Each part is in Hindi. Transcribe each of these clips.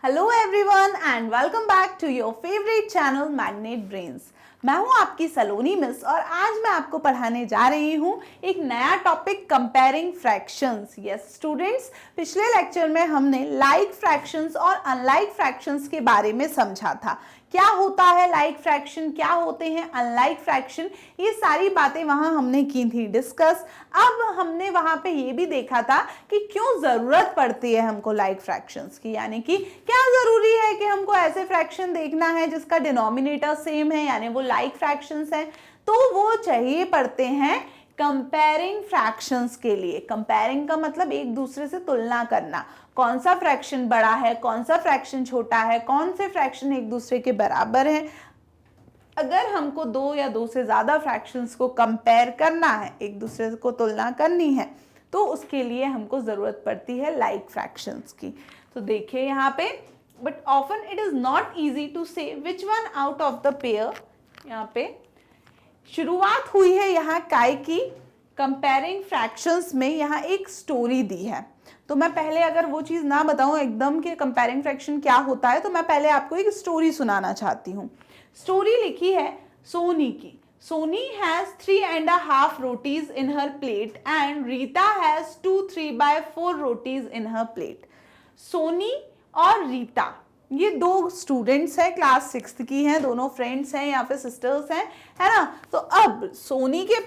Hello everyone and welcome back to your favourite channel Magnet Brains. मैं हूं आपकी सलोनी मिस और आज मैं आपको पढ़ाने जा रही हूं एक नया topic comparing fractions. Yes students, पिछले लेक्चर में हमने लाइक फ्रैक्शंस और अनलाइक फ्रैक्शंस के बारे में समझा था। क्या होता है लाइक फ्रैक्शन, क्या होते हैं अनलाइक फ्रैक्शन, ये सारी बातें वहां हमने की थी डिस्कस। अब हमने वहां पे ये भी देखा था कि क्यों जरूरत पड़ती है हमको लाइक फ्रैक्शंस की, यानी कि क्या जरूरी है कि हमको ऐसे फ्रैक्शन देखना है जिसका डिनोमिनेटर सेम है, यानी वो लाइक फ्रैक्शंस हैं। तो वो चाहिए पड़ते हैं कंपेयरिंग फ्रैक्शंस के लिए। कंपेयरिंग का मतलब एक दूसरे से तुलना करना, कौन सा फ्रैक्शन बड़ा है, कौन सा फ्रैक्शन छोटा है, कौन से फ्रैक्शन एक दूसरे के बराबर हैं। अगर हमको दो या दो से ज्यादा फ्रैक्शंस को कंपेयर करना है, एक दूसरे को तुलना करनी है, तो उसके लिए हमको जरूरत पड़ती है लाइक फ्रैक्शंस की। तो देखिए यहाँ पे, but often it is not easy to say which one out of the pair. यहाँ पे शुरुआत हुई है यहाँ काय की कंपेयरिंग फ्रैक्शंस में। यहाँ एक स्टोरी दी है, तो मैं पहले अगर वो चीज़ ना बताऊं एकदम कि कंपेयरिंग फ्रैक्शन क्या होता है, तो मैं पहले आपको एक स्टोरी सुनाना चाहती हूँ। स्टोरी लिखी है सोनी की। Soni has 3.5 rotis in her plate and Rita has 2 3/4 rotis in her plate. Soni और रीता ये दो स्टूडेंट्स हैं, क्लास 6th की हैं, दोनों फ्रेंड्स हैं या फिर सिस्टर्स हैं, है ना। तो अब सोनी के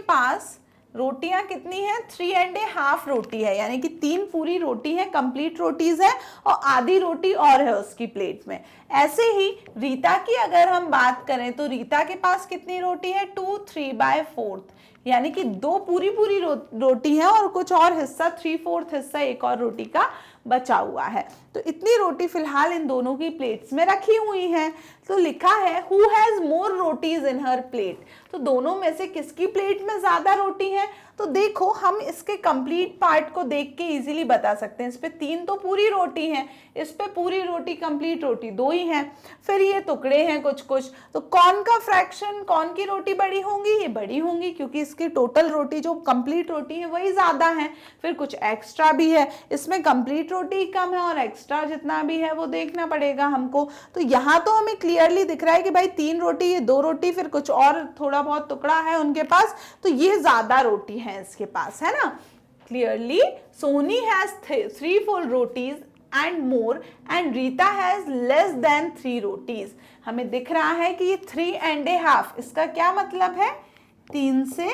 पास रोटियां कितनी हैं? 3.5 रोटी है, यानी कि 3 पूरी रोटी है, कंप्लीट रोटीज है, और आधी रोटी और है उसकी प्लेट में। ऐसे ही रीता की अगर हम बात करें तो रीता के पास कितनी रोटी है? 2 3/4, यानी कि 2 पूरी रोटी है और कुछ और हिस्सा 3/4 हिस्सा एक और रोटी का बचा हुआ है। तो इतनी रोटी फिलहाल इन दोनों की प्लेट्स में रखी हुई हैं। तो लिखा है who has more rotis in her plate. तो दोनों में से किसकी प्लेट में ज्यादा रोटी है? तो देखो, हम इसके कंप्लीट पार्ट को देख के इजीली बता सकते हैं। इस पे 3 तो पूरी रोटी है, इस पे पूरी रोटी कंप्लीट रोटी 2 ही है, फिर ये टुकड़े हैं कुछ कुछ। तो कौन का फ्रैक्शन, कौन की रोटी बड़ी होंगी? ये बड़ी होंगी, क्योंकि इसकी टोटल रोटी जो कंप्लीट रोटी है वही ज्यादा है। फिर कुछ एक्स्ट्रा भी है, इसमें कंप्लीट रोटी कम है और एक्स्ट्रा जितना भी है वो देखना पड़ेगा हमको। तो यहाँ तो हमें क्लियरली दिख रहा है कि भाई 3 रोटी, ये 2 रोटी, फिर कुछ और थोड़ा बहुत टुकड़ा है उनके पास, तो ये ज्यादा रोटी है इसके पास, है ना। Clearly Soni has 3/4 rotis and more and Rita has less than 3 rotis. हमें दिख रहा है कि ये 3.5, इसका क्या मतलब है? 3 से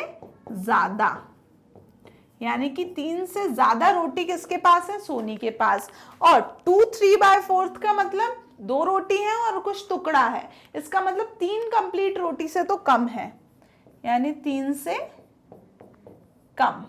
ज्यादा, यानी कि 3 से ज्यादा रोटी किसके पास है? सोनी के पास। और 2 3/4 का मतलब 2 रोटी है और कुछ टुकड़ा है, इसका मतलब 3 कंप्लीट रोटी से तो कम है, यानी 3 से कम।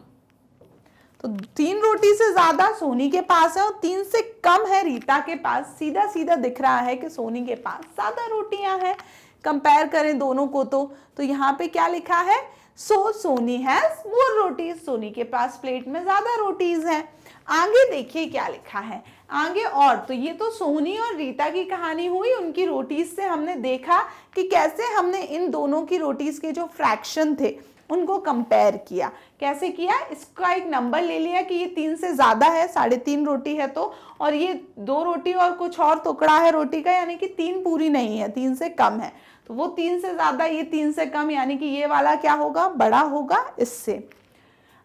तो 3 रोटी से ज्यादा सोनी के पास है और 3 से कम है रीता के पास। सीधा सीधा दिख रहा है कि सोनी के पास ज्यादा रोटियां हैं। कंपेयर करें दोनों को तो यहाँ पे क्या लिखा है? सो सोनी हैज मोर रोटीज, सोनी के पास प्लेट में ज्यादा रोटीज हैं। आगे देखिए क्या लिखा है आगे। और तो ये तो सोनी और रीता की कहानी हुई, उनकी रोटीज से हमने देखा कि कैसे हमने इन दोनों की रोटीज के जो फ्रैक्शन थे उनको कंपेयर किया। कैसे किया? इसका एक नंबर ले लिया कि ये 3 से ज्यादा है, 3.5 रोटी है तो, और ये 2 रोटी और कुछ और टुकड़ा है रोटी का, यानी कि 3 पूरी नहीं है, 3 से कम है। तो वो 3 से ज्यादा, ये 3 से कम, यानी कि ये वाला क्या होगा? बड़ा होगा इससे।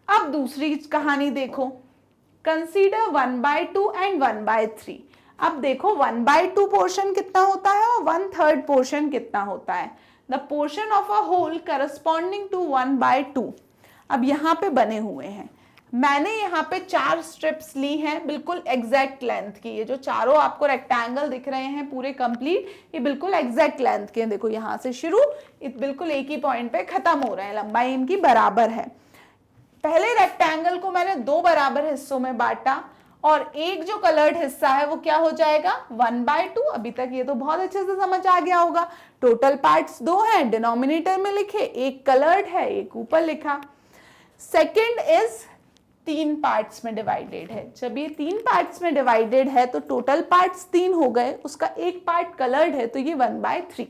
अब दूसरी कहानी देखो, कंसीडर 1/2 एंड 1/3। अब देखो 1/2 पोर्शन कितना होता है और 1/3 पोर्शन कितना होता है। The portion of a whole corresponding to 1/2 अब यहाँ पे बने हुए हैं। मैंने यहाँ पे 4 स्ट्रिप्स ली हैं बिल्कुल एग्जैक्ट लेंथ की। ये जो चारों आपको रेक्टेंगल दिख रहे हैं पूरे कंप्लीट, ये बिल्कुल एग्जैक्ट लेंथ के हैं। देखो यहाँ से शुरू, बिल्कुल एक ही पॉइंट पे खत्म हो रहे हैं, लंबाई इनकी बराबर है। पहले रेक्टेंगल को मैंने 2 बराबर हिस्सों में बांटा और एक जो कलर्ड हिस्सा है वो क्या हो जाएगा? 1/2। अभी तक ये तो बहुत अच्छे से समझ आ गया होगा। टोटल पार्ट्स 2 हैं, डिनोमिनेटर में लिखे, एक कलर्ड है, एक ऊपर लिखा। सेकंड इज 3 पार्ट्स में डिवाइडेड है। जब ये 3 पार्ट्स में डिवाइडेड है तो टोटल पार्ट्स 3 हो गए, उसका एक पार्ट कलर्ड है तो ये 1/3,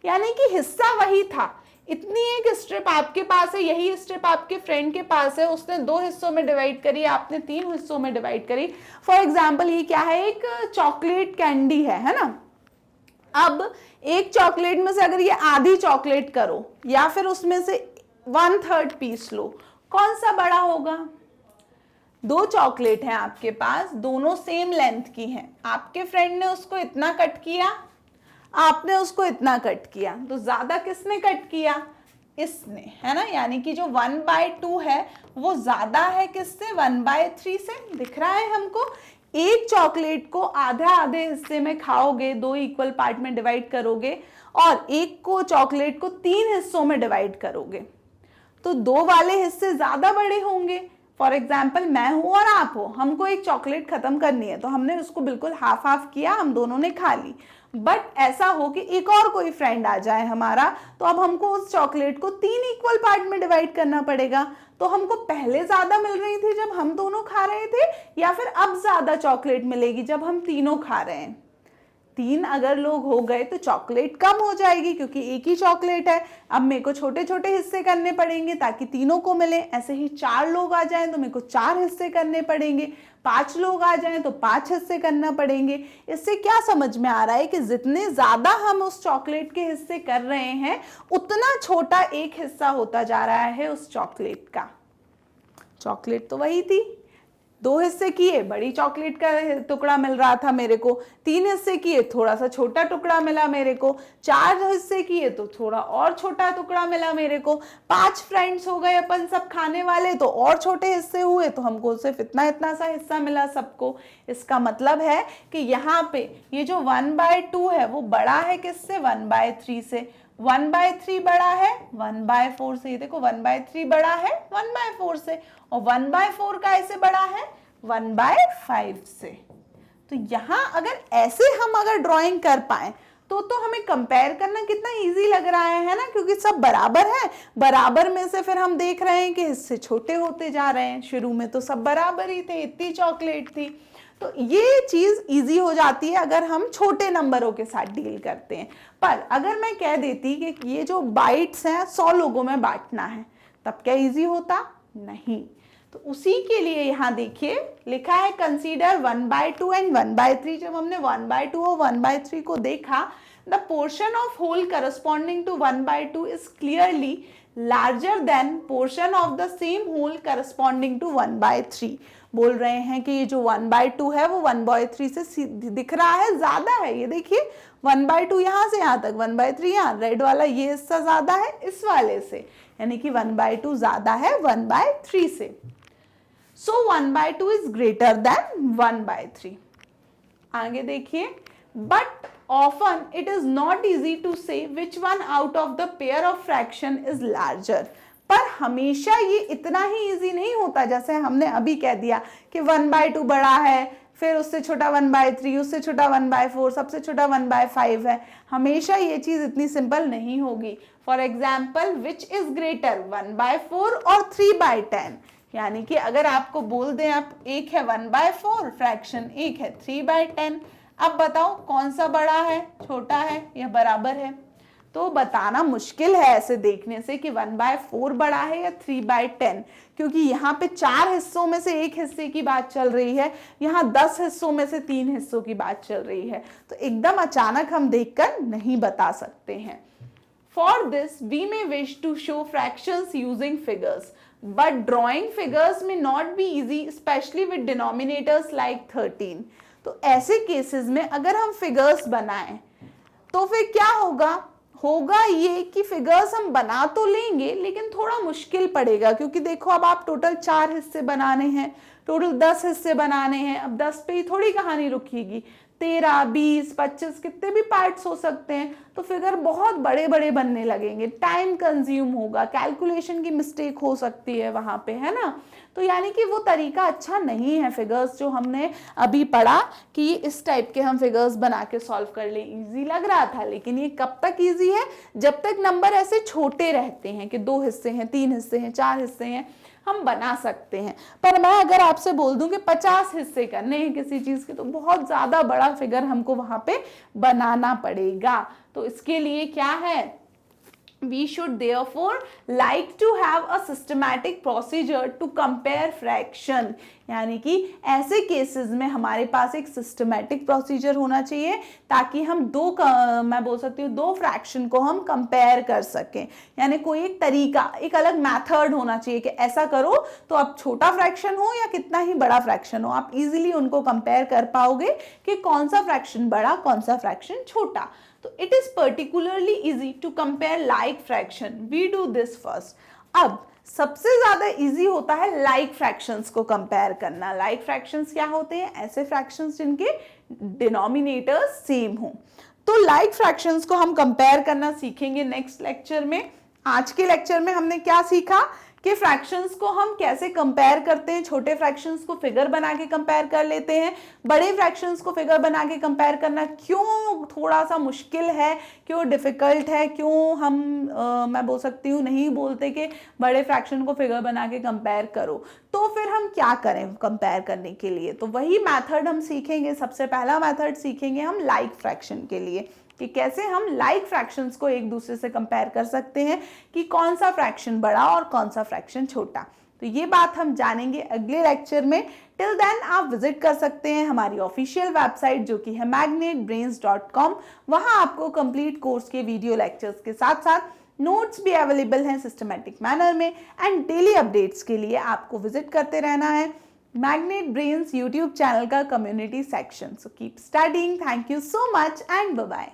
यानी कि हिस्सा वही था, इतनी एक स्ट्रिप आपके पास है, यही स्ट्रिप आपके फ्रेंड के पास है, उसने 2 हिस्सों में डिवाइड करी, आपने 3 हिस्सों में डिवाइड करी। फॉर एग्जाम्पल ये क्या है, एक चॉकलेट कैंडी है ना। अब एक चॉकलेट में से अगर ये आधी चॉकलेट करो या फिर उसमें से 1/3 पीस लो, कौन सा बड़ा होगा? 2 चॉकलेट हैं आपके पास, दोनों सेम लेंथ की हैं, आपके फ्रेंड ने उसको इतना कट किया, आपने उसको इतना कट किया, तो ज्यादा किसने कट किया? इसने, है ना। यानी कि जो 1/2 है वो ज्यादा है किससे? 1/3 से। दिख रहा है हमको? एक चॉकलेट को आधे आधे हिस्से में खाओगे, 2 इक्वल पार्ट में डिवाइड करोगे, और एक को चॉकलेट को 3 हिस्सों में डिवाइड करोगे, तो 2 वाले हिस्से ज्यादा बड़े होंगे। फॉर एग्जाम्पल मैं हूं और आप हो, हमको एक चॉकलेट खत्म करनी है, तो हमने उसको बिल्कुल हाफ हाफ किया, हम दोनों ने खा ली। बट ऐसा हो कि एक और कोई फ्रेंड आ जाए हमारा, तो अब हमको उस चॉकलेट को 3 इक्वल पार्ट में डिवाइड करना पड़ेगा। तो हमको पहले ज्यादा मिल रही थी जब हम दोनों खा रहे थे, या फिर अब ज्यादा चॉकलेट मिलेगी जब हम तीनों खा रहे हैं? 3 अगर लोग हो गए तो चॉकलेट कम हो जाएगी, क्योंकि एक ही चॉकलेट है। अब मेरे को छोटे छोटे हिस्से करने पड़ेंगे ताकि तीनों को मिले। ऐसे ही 4 लोग आ जाएं तो मेरे को 4 हिस्से करने पड़ेंगे, 5 लोग आ जाएं तो 5 हिस्से करना पड़ेंगे। इससे क्या समझ में आ रहा है कि जितने ज्यादा हम उस चॉकलेट के हिस्से कर रहे हैं, उतना छोटा एक हिस्सा होता जा रहा है उस चॉकलेट का। चॉकलेट तो वही थी, 2 हिस्से किए, बड़ी चॉकलेट का टुकड़ा मिल रहा था मेरे को, 3 हिस्से किए, थोड़ा सा छोटा टुकड़ा मिला मेरे को, 4 हिस्से किए तो थोड़ा और छोटा टुकड़ा मिला मेरे को, 5 फ्रेंड्स हो गए अपन सब खाने वाले, तो और छोटे हिस्से हुए, तो हमको सिर्फ इतना इतना सा हिस्सा मिला सबको। इसका मतलब है कि यहाँ पे ये जो 1/2 है वो बड़ा है किससे? 1/3 से। 1/3 बड़ा है 1/4 से। ये देखो 1/3 बड़ा है 1/4 से, और 1/4 का ऐसे बड़ा है 1/5 से। तो यहाँ अगर ऐसे हम अगर ड्राइंग कर पाए तो हमें कंपेयर करना कितना इजी लग रहा है ना, क्योंकि सब बराबर है। बराबर में से फिर हम देख रहे हैं कि हिस्से छोटे होते जा रहे हैं। शुरू में तो सब बराबर ही थे, इतनी चॉकलेट थी। तो ये चीज इजी हो जाती है अगर हम छोटे नंबरों के साथ डील करते हैं। पर अगर मैं कह देती कि ये जो बाइट्स हैं 100 लोगों में बांटना है, तब क्या इजी होता? नहीं। तो उसी के लिए यहाँ देखिए लिखा है कंसीडर 1/2 एंड 1/3। जब हमने 1/2 और 1/3 को देखा, the portion of whole corresponding to 1/2 is clearly larger than portion of the same whole corresponding to 1/3। बोल रहे हैं कि ये जो 1/2 है वो 1/3 से दिख रहा है, ज्यादा है। ये देखिए 1/2 यहाँ से यहाँ तक, 1/3 यहाँ, रेड वाला ये हिस्सा ज्यादा है इस वाले से, यानी कि 1/2 ज्यादा है 1/3 से। सो 1/2 इज ग्रेटर देन 1/3। आगे देखिए, but often it is not easy to say which one out of the pair of fraction is larger। पर हमेशा ये इतना ही इजी नहीं होता, जैसे हमने अभी कह दिया कि 1/2 बड़ा है, फिर उससे छोटा 1/3, उससे छोटा 1/4, सबसे छोटा 1/5 है। हमेशा ये चीज इतनी सिंपल नहीं होगी। For example, which is greater 1/4 और 3/10? यानी कि अगर आपको बोल दें आप, एक है 1/4 फ्रैक्शन, एक है 3/10, अब बताओ कौन सा बड़ा है, छोटा है या बराबर है? तो बताना मुश्किल है ऐसे देखने से कि 1/4 बड़ा है या 3/10, क्योंकि यहाँ पे 4 हिस्सों में से एक हिस्से की बात चल रही है, यहाँ 10 हिस्सों में से 3 हिस्सों की बात चल रही है। तो एकदम अचानक हम देखकर नहीं बता सकते हैं। For this we may wish to show fractions using figures, but drawing figures may not be easy, especially with denominators like 13। तो ऐसे केसेस में अगर हम फिगर्स बनाएं तो फिर क्या होगा ये कि फिगर्स हम बना तो लेंगे लेकिन थोड़ा मुश्किल पड़ेगा, क्योंकि देखो अब आप टोटल 4 हिस्से बनाने हैं, टोटल 10 हिस्से बनाने हैं। अब 10 पे ही थोड़ी कहानी रुकेगी, 13, 20, 25 कितने भी पार्ट्स हो सकते हैं। तो फिगर बहुत बड़े बड़े बनने लगेंगे, टाइम कंज्यूम होगा, कैलकुलेशन की मिस्टेक हो सकती है वहां पे, है ना। तो यानी कि वो तरीका अच्छा नहीं है फिगर्स जो हमने अभी पढ़ा कि इस टाइप के हम फिगर्स बना के सॉल्व कर ले। इजी लग रहा था, लेकिन ये कब तक इजी है? जब तक नंबर ऐसे छोटे रहते हैं कि 2 हिस्से हैं, 3 हिस्से हैं, 4 हिस्से हैं, हम बना सकते हैं। पर मैं अगर आपसे बोल दूं कि 50 हिस्से करने हैं किसी चीज के, तो बहुत ज्यादा बड़ा फिगर हमको वहां पे बनाना पड़ेगा। तो इसके लिए क्या है, we should therefore like to have a systematic procedure to compare fraction, यानी कि ऐसे केसेस में हमारे पास एक सिस्टमैटिक प्रोसीजर होना चाहिए ताकि हम मैं बोल सकती हूँ दो फ्रैक्शन को हम कंपेयर कर सकें, यानी कोई एक तरीका, एक अलग मेथड होना चाहिए कि ऐसा करो तो अब छोटा फ्रैक्शन हो या कितना ही बड़ा फ्रैक्शन हो, आप इजीली उनको कंपेयर कर पाओगे कि कौन सा फ्रैक्शन बड़ा कौन सा फ्रैक्शन छोटा। तो it is particularly easy to compare like fraction, we do this first. अब सबसे ज्यादा इजी होता है लाइक फ्रैक्शंस को कंपेयर करना। लाइक फ्रैक्शंस क्या होते हैं? ऐसे फ्रैक्शंस जिनके डिनोमिनेटर्स सेम हो। तो लाइक फ्रैक्शंस को हम कंपेयर करना सीखेंगे नेक्स्ट लेक्चर में। आज के लेक्चर में हमने क्या सीखा कि फ्रैक्शंस को हम कैसे कंपेयर करते हैं। छोटे फ्रैक्शंस को फिगर बना के कंपेयर कर लेते हैं, बड़े फ्रैक्शंस को फिगर बना के कंपेयर करना क्यों थोड़ा सा मुश्किल है, क्यों डिफिकल्ट है, क्यों हम मैं बोल सकती हूँ नहीं बोलते कि बड़े फ्रैक्शन को फिगर बना के कंपेयर करो। तो फिर हम क्या करें कंपेयर करने के लिए? तो वही मैथड हम सीखेंगे। सबसे पहला मैथड सीखेंगे हम लाइक फ्रैक्शन के लिए कि कैसे हम लाइक फ्रैक्शंस को एक दूसरे से कंपेयर कर सकते हैं कि कौन सा फ्रैक्शन बड़ा और कौन सा फ्रैक्शन छोटा। तो ये बात हम जानेंगे अगले लेक्चर में। टिल देन आप विजिट कर सकते हैं हमारी ऑफिशियल वेबसाइट जो कि है magnetbrains.com। वहां आपको कंप्लीट कोर्स के वीडियो लेक्चर्स के साथ साथ नोट्स भी अवेलेबल हैं सिस्टमैटिक मैनर में, एंड डेली अपडेट्स के लिए आपको विजिट करते रहना है मैग्नेट ब्रेन्स यूट्यूब चैनल का community section. So keep studying. Thank you so much and bye bye.